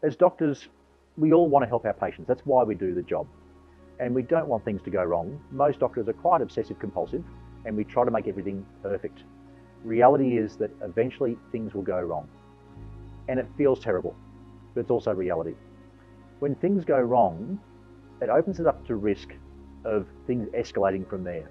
As doctors, we all want to help our patients. That's why we do the job. And we don't want things to go wrong. Most doctors are quite obsessive compulsive and we try to make everything perfect. Reality is that eventually things will go wrong. And it feels terrible, but it's also reality. When things go wrong, it opens it up to risk of things escalating from there.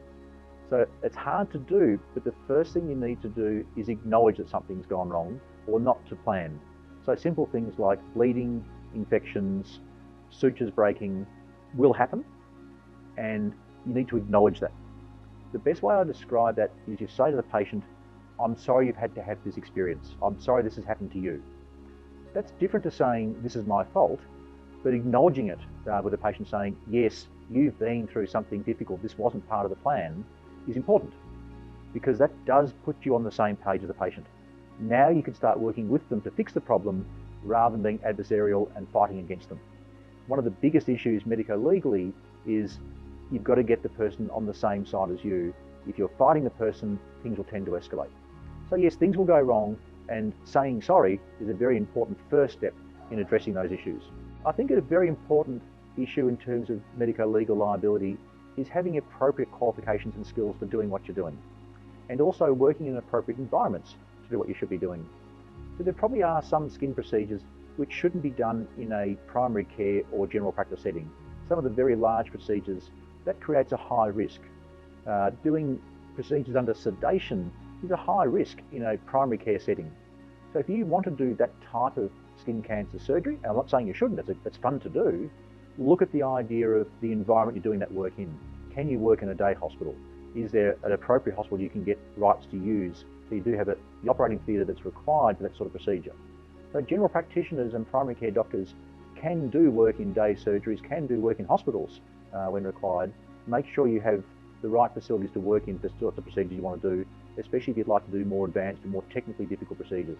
So it's hard to do, but the first thing you need to do is acknowledge that something's gone wrong or not to plan. So simple things like bleeding, infections, sutures breaking will happen, and you need to acknowledge that. The best way I describe that is you say to the patient, I'm sorry you've had to have this experience. I'm sorry this has happened to you. That's different to saying this is my fault, but acknowledging it with the patient saying, yes, you've been through something difficult, this wasn't part of the plan, is important, because that does put you on the same page as the patient. Now you can start working with them to fix the problem rather than being adversarial and fighting against them. One of the biggest issues medico-legally is you've got to get the person on the same side as you. If you're fighting the person, things will tend to escalate. So yes, things will go wrong, and saying sorry is a very important first step in addressing those issues. I think a very important issue in terms of medico-legal liability is having appropriate qualifications and skills for doing what you're doing, and also working in appropriate environments to do what you should be doing. So there probably are some skin procedures which shouldn't be done in a primary care or general practice setting. Some of the very large procedures, that creates a high risk. Doing procedures under sedation is a high risk in a primary care setting. So if you want to do that type of skin cancer surgery, and I'm not saying you shouldn't, it's fun to do, look at the idea of the environment you're doing that work in. Can you work in a day hospital? Is there an appropriate hospital you can get rights to use? So you do have the operating theatre that's required for that sort of procedure. So general practitioners and primary care doctors can do work in day surgeries, can do work in hospitals when required. Make sure you have the right facilities to work in for the sorts of procedures you want to do, especially if you'd like to do more advanced and more technically difficult procedures.